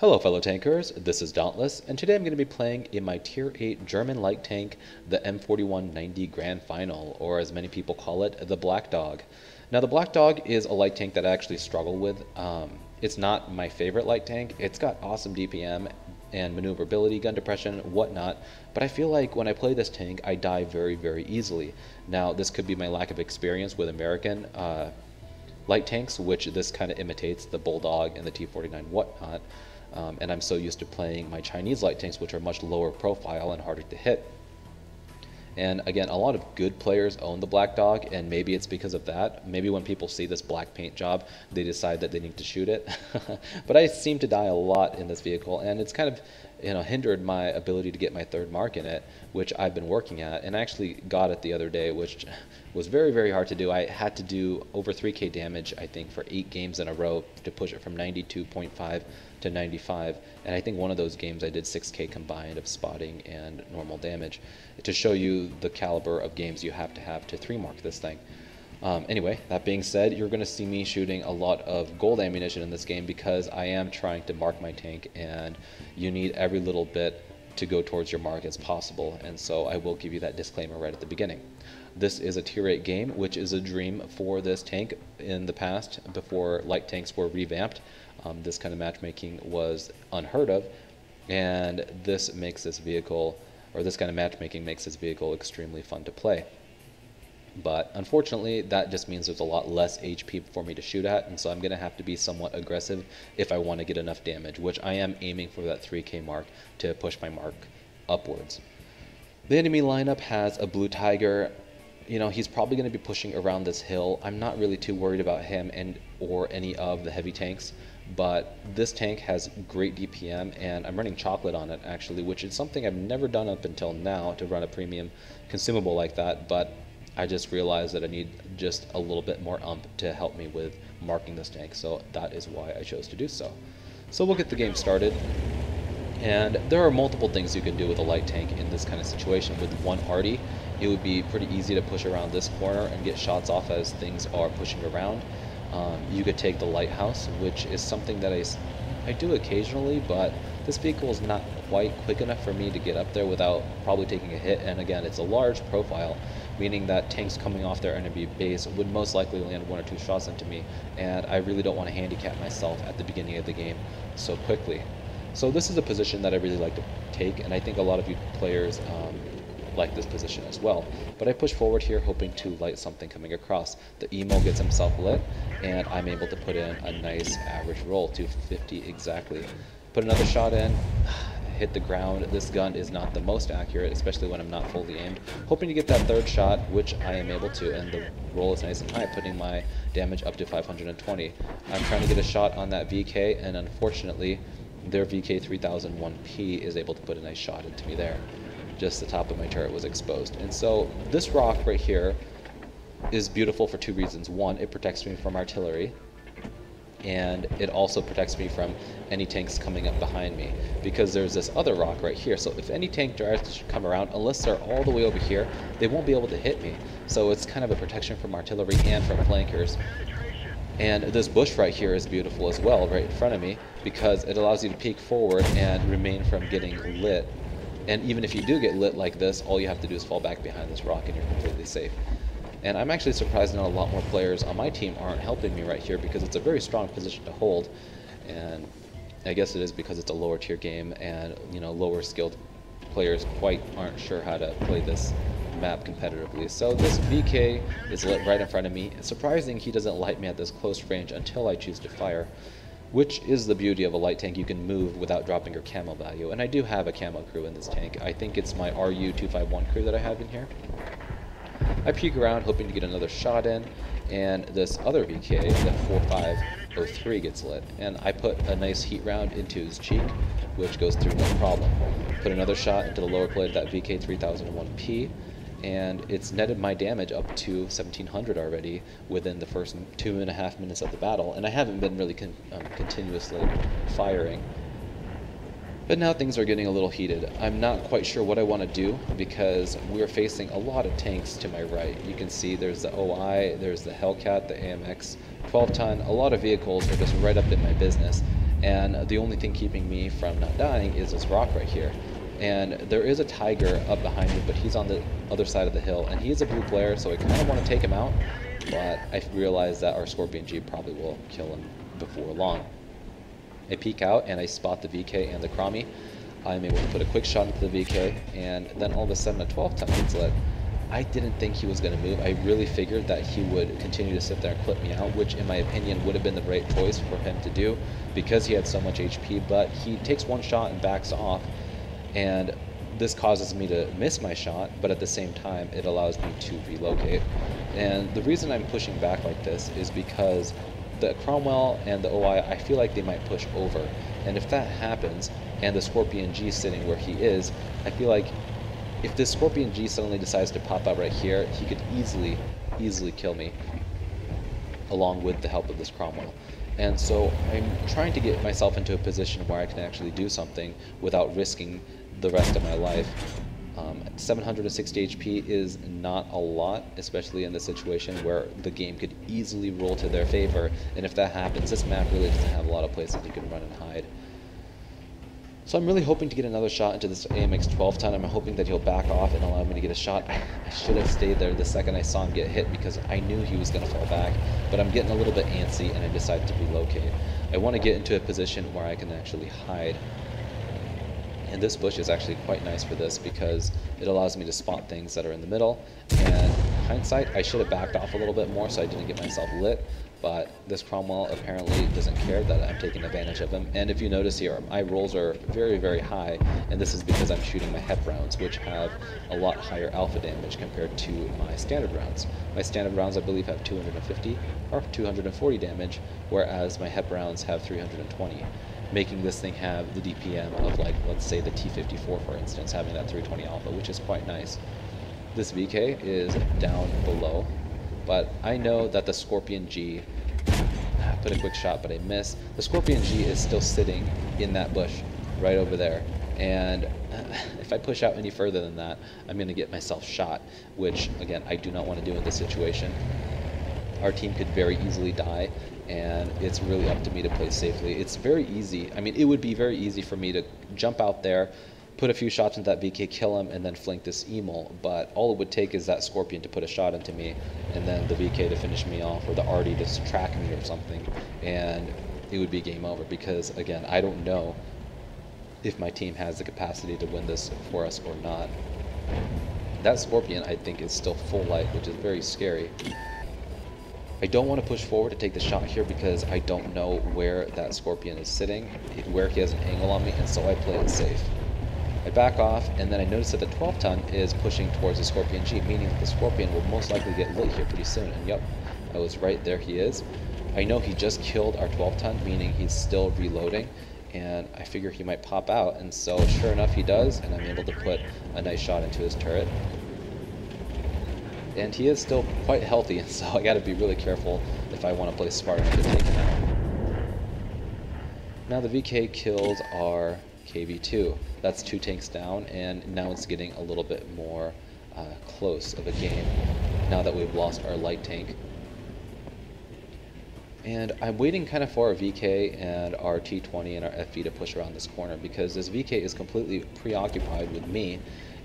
Hello fellow tankers, this is Dauntless, and today I'm going to be playing in my Tier 8 German light tank, the M41 90 Grand Final, or as many people call it, the Blackdog. Now the Blackdog is a light tank that I actually struggle with. It's not my favorite light tank. It's got awesome DPM and maneuverability, gun depression, whatnot, but I feel like when I play this tank, I die very easily. Now this could be my lack of experience with American light tanks, which this kind of imitates the Bulldog and the T49 whatnot. And I'm so used to playing my Chinese light tanks, which are much lower profile and harder to hit. And again, a lot of good players own the Blackdog, and maybe it's because of that. Maybe when people see this black paint job, they decide that they need to shoot it. But I seem to die a lot in this vehicle, and it's kind of hindered my ability to get my third mark in it, which I've been working at, and I actually got it the other day, which was very hard to do. I had to do over 3k damage, I think, for 8 games in a row to push it from 92.5 to 95, and I think one of those games I did 6k combined of spotting and normal damage, to show you the caliber of games you have to 3 mark this thing. Anyway, that being said, you're going to see me shooting a lot of gold ammunition in this game because I am trying to mark my tank, and you need every little bit to go towards your mark as possible, and so I will give you that disclaimer right at the beginning. This is a tier 8 game, which is a dream for this tank in the past before light tanks were revamped. This kind of matchmaking was unheard of, and this makes this vehicle, or this kind of matchmaking makes this vehicle extremely fun to play. But unfortunately, that just means there's a lot less HP for me to shoot at, and so I'm going to have to be somewhat aggressive if I want to get enough damage, which I am aiming for that 3k mark to push my mark upwards. The enemy lineup has a blue tiger. He's probably going to be pushing around this hill. I'm not really too worried about him or any of the heavy tanks, but this tank has great DPM, and I'm running chocolate on it actually, which is something I've never done up until now, to run a premium consumable like that, but I just realized that I need just a little bit more to help me with marking this tank, so that is why I chose to do so. So we'll get the game started. And there are multiple things you can do with a light tank in this kind of situation. With one arty, it would be pretty easy to push around this corner and get shots off as things are pushing around. You could take the lighthouse, which is something that I do occasionally, but this vehicle is not quite quick enough for me to get up there without probably taking a hit. And again, it's a large profile, meaning that tanks coming off their enemy base would most likely land 1 or 2 shots into me, and I really don't want to handicap myself at the beginning of the game so quickly. So this is a position that I really like to take, and I think a lot of you players like this position as well. But I push forward here hoping to light something coming across. The emo gets himself lit, and I'm able to put in a nice average roll, 250 exactly. Put another shot in, hit the ground. This gun is not the most accurate, especially when I'm not fully aimed. Hoping to get that third shot, which I am able to, and the roll is nice and high, putting my damage up to 520. I'm trying to get a shot on that VK, and unfortunately, their VK 3001P is able to put a nice shot into me there. Just the top of my turret was exposed. And so this rock right here is beautiful for 2 reasons. One, it protects me from artillery, and it also protects me from any tanks coming up behind me, because there's this other rock right here. So if any tank tries to come around, unless they're all the way over here, they won't be able to hit me. So it's kind of a protection from artillery and from flankers. And this bush right here is beautiful as well, right in front of me, because it allows you to peek forward and remain from getting lit. And even if you do get lit like this, all you have to do is fall back behind this rock and you're completely safe. And I'm actually surprised that a lot more players on my team aren't helping me right here, because it's a very strong position to hold. And I guess it is because it's a lower tier game, and lower skilled players quite aren't sure how to play this map competitively. So this VK is lit right in front of me. It's surprising he doesn't light me at this close range until I choose to fire, which is the beauty of a light tank. You can move without dropping your camo value, and I do have a camo crew in this tank. I think it's my RU251 crew that I have in here. I peek around hoping to get another shot in, and this other VK, the 4503, gets lit, and I put a nice heat round into his cheek, which goes through no problem. Put another shot into the lower plate of that VK 3001P, and it's netted my damage up to 1700 already within the first 2.5 minutes of the battle, and I haven't been really continuously firing. But now things are getting a little heated. I'm not quite sure what I want to do, because we're facing a lot of tanks to my right. You can see there's the OI, there's the Hellcat, the AMX 12-ton. A lot of vehicles are just right up in my business, and the only thing keeping me from not dying is this rock right here. And there is a tiger up behind me, but he's on the other side of the hill, and he is a blue player, so I kind of want to take him out, but I realize that our Scorpion G probably will kill him before long. I peek out and I spot the VK and the Crommy. I'm able to put a quick shot into the VK, and then all of a sudden a 12-ton gets lit. I didn't think he was going to move. I really figured that he would continue to sit there and clip me out, which in my opinion would have been the right choice for him to do because he had so much HP, but he takes one shot and backs off, and this causes me to miss my shot, but at the same time it allows me to relocate. And the reason I'm pushing back like this is because the Cromwell and the OI, I feel like they might push over, and if that happens and the Scorpion G is sitting where he is, I feel like if this Scorpion G suddenly decides to pop out right here, he could easily kill me along with the help of this Cromwell. And so I'm trying to get myself into a position where I can actually do something without risking the rest of my life. 760 HP is not a lot, especially in this situation where the game could easily roll to their favor, and if that happens, this map really doesn't have a lot of places you can run and hide. So I'm really hoping to get another shot into this AMX 12-ton. I'm hoping that he'll back off and allow me to get a shot. I should have stayed there the second I saw him get hit because I knew he was going to fall back, but I'm getting a little bit antsy and I decided to relocate. I want to get into a position where I can actually hide. And this bush is actually quite nice for this because it allows me to spot things that are in the middle. And hindsight, I should have backed off a little bit more so I didn't get myself lit. But this Cromwell apparently doesn't care that I'm taking advantage of him. And if you notice here, my rolls are very high, and this is because I'm shooting my HEP rounds, which have a lot higher alpha damage compared to my standard rounds. My standard rounds, I believe, have 250 or 240 damage, whereas my HEP rounds have 320, making this thing have the DPM of, like, let's say the T54, for instance, having that 320 alpha, which is quite nice. This VK is down below, but I know that the Scorpion G, I put a quick shot, but I missed. The Scorpion G is still sitting in that bush right over there. And if I push out any further than that, I'm going to get myself shot, which, again, I do not want to do in this situation. Our team could very easily die, and it's really up to me to play safely. It's very easy. I mean, it would be very easy for me to jump out there, put a few shots into that VK, kill him, and then flank this Emil, but all it would take is that Scorpion to put a shot into me, and then the VK to finish me off, or the RD to track me or something, and it would be game over, because, again, I don't know if my team has the capacity to win this for us or not. That Scorpion, I think, is still full life, which is very scary. I don't want to push forward to take the shot here because I don't know where that Scorpion is sitting, where he has an angle on me, and so I play it safe. I back off, and then I notice that the 12-ton is pushing towards the Scorpion G, meaning that the Scorpion will most likely get lit here pretty soon. And yep, I was right, there he is. I know he just killed our 12-ton, meaning he's still reloading, and I figure he might pop out, and so sure enough he does, and I'm able to put a nice shot into his turret. And he is still quite healthy, and so I gotta be really careful if I want to play smart enough to take him out. Now the VK kills our KV2. That's 2 tanks down, and now it's getting a little bit more close of a game now that we've lost our light tank. And I'm waiting kind of for our VK and our T20 and our FV to push around this corner because this VK is completely preoccupied with me,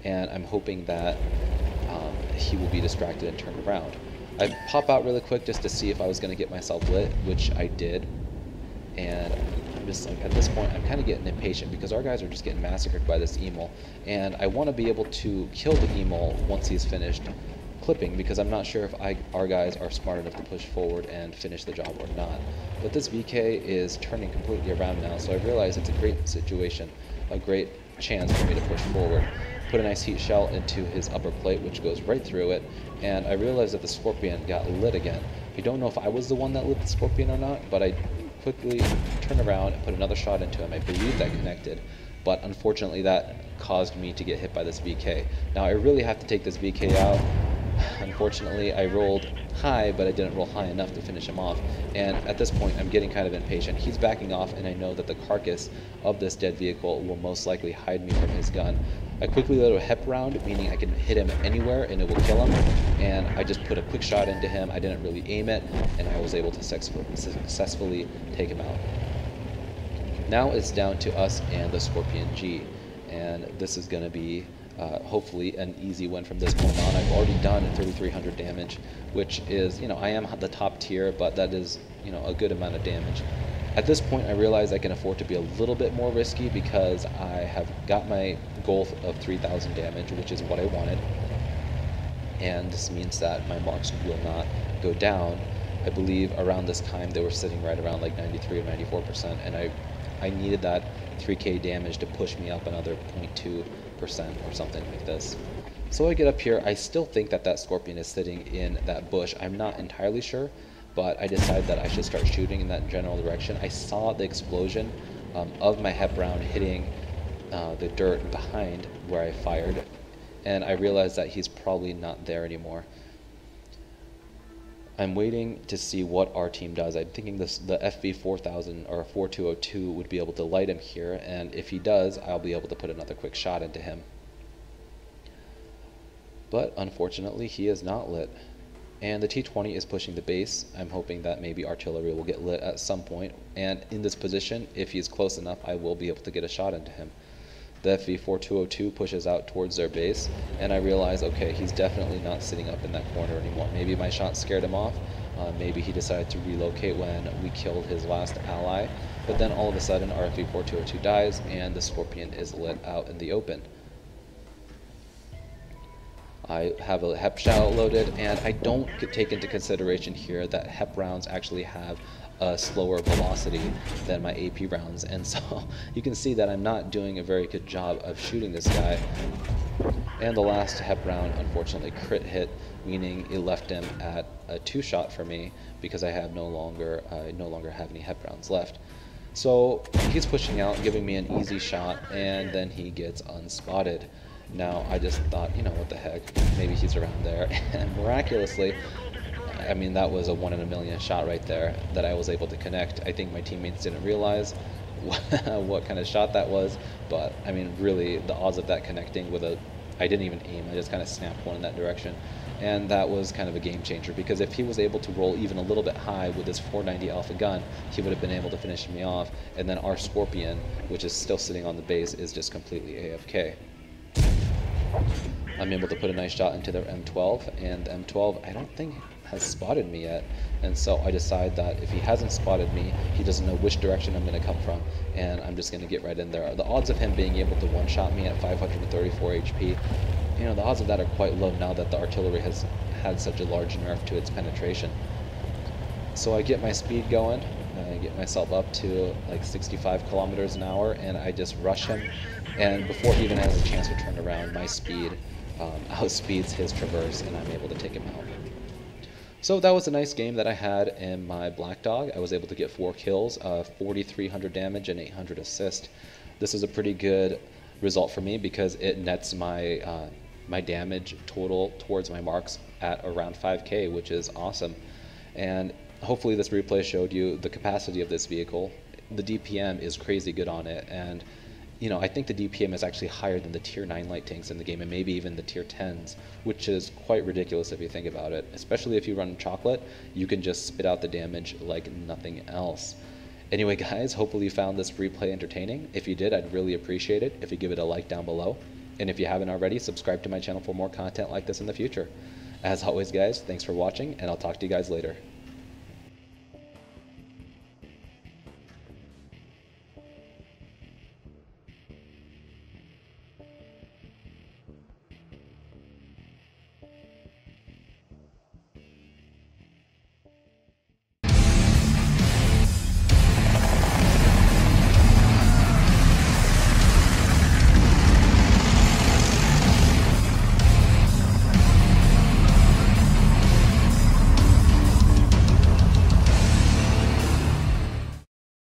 and I'm hoping that he will be distracted and turn around. I pop out really quick just to see if I was going to get myself lit, which I did, and I'm just like, at this point I'm kind of getting impatient because our guys are just getting massacred by this Emil, and I want to be able to kill the Emil once he's finished clipping because I'm not sure if our guys are smart enough to push forward and finish the job or not. But this VK is turning completely around now, so I realize it's a great situation, a great chance for me to push forward. Put a nice heat shell into his upper plate, which goes right through it, and I realized that the Scorpion got lit again. I don't know if I was the one that lit the Scorpion or not, but I quickly turned around and put another shot into him. I believe that connected, but unfortunately that caused me to get hit by this VK. Now I really have to take this VK out. Unfortunately, I rolled high, but I didn't roll high enough to finish him off, and at this point I'm getting kind of impatient. He's backing off, and I know that the carcass of this dead vehicle will most likely hide me from his gun. I quickly load a HEP round, meaning I can hit him anywhere and it will kill him, and I just put a quick shot into him. I didn't really aim it, and I was able to successfully take him out. Now it's down to us and the Scorpion G, and this is going to be hopefully an easy win from this point on. I've already done 3,300 damage, which is, I am the top tier, but that is, a good amount of damage. At this point, I realize I can afford to be a little bit more risky because I have got my goal of 3,000 damage, which is what I wanted, and this means that my marks will not go down. I believe around this time they were sitting right around like 93 or 94%, and I needed that 3k damage to push me up another 0.2% or something like this. So I get up here. I still think that that Scorpion is sitting in that bush. I'm not entirely sure, but I decided that I should start shooting in that general direction. I saw the explosion of my HEP round hitting the dirt behind where I fired, and I realized that he's probably not there anymore. I'm waiting to see what our team does. I'm thinking the FV 4000 or 4202 would be able to light him here, and if he does, I'll be able to put another quick shot into him. But unfortunately, he is not lit. And the T-20 is pushing the base. I'm hoping that maybe artillery will get lit at some point, and in this position, if he's close enough, I will be able to get a shot into him. The FV 4202 pushes out towards their base, and I realize, okay, he's definitely not sitting up in that corner anymore. Maybe my shot scared him off. Maybe he decided to relocate when we killed his last ally. But then all of a sudden, our FV 4202 dies, and the Scorpion is lit out in the open. I have a HEP shell loaded, and I don't take into consideration here that HEP rounds actually have a slower velocity than my AP rounds, and so you can see that I'm not doing a very good job of shooting this guy. And the last HEP round unfortunately crit hit, meaning it left him at a 2-shot for me because I no longer have any HEP rounds left. So he's pushing out, giving me an easy shot, and then he gets unspotted. Now I just thought, what the heck, maybe he's around there, and miraculously, I mean, that was a 1 in a million shot right there that I was able to connect. I think my teammates didn't realize what kind of shot that was, but I mean, really, the odds of that connecting with I didn't even aim, I just kind of snapped one in that direction, and that was kind of a game changer, because if he was able to roll even a little bit high with his 490 alpha gun, he would have been able to finish me off, and then our Scorpion, which is still sitting on the base, is just completely AFK. I'm able to put a nice shot into their M12, and the M12 I don't think has spotted me yet, and so I decide that if he hasn't spotted me, he doesn't know which direction I'm going to come from, and I'm just going to get right in there. The odds of him being able to one-shot me at 534 HP, the odds of that are quite low now that the artillery has had such a large nerf to its penetration. So I get my speed going, I get myself up to like 65 kilometers an hour, and I just rush him, and before he even has a chance to turn around, my speed outspeeds his traverse, and I'm able to take him out. So that was a nice game that I had in my Blackdog. I was able to get 4 kills, 4,300 damage, and 800 assist. This is a pretty good result for me because it nets my my damage total towards my marks at around 5k, which is awesome. And hopefully this replay showed you the capacity of this vehicle. The DPM is crazy good on it, and I think the DPM is actually higher than the tier 9 light tanks in the game, and maybe even the tier 10s, which is quite ridiculous if you think about it. Especially if you run chocolate, you can just spit out the damage like nothing else. Anyway guys, hopefully you found this replay entertaining. If you did, I'd really appreciate it if you give it a like down below. And if you haven't already, subscribe to my channel for more content like this in the future. As always guys, thanks for watching, and I'll talk to you guys later.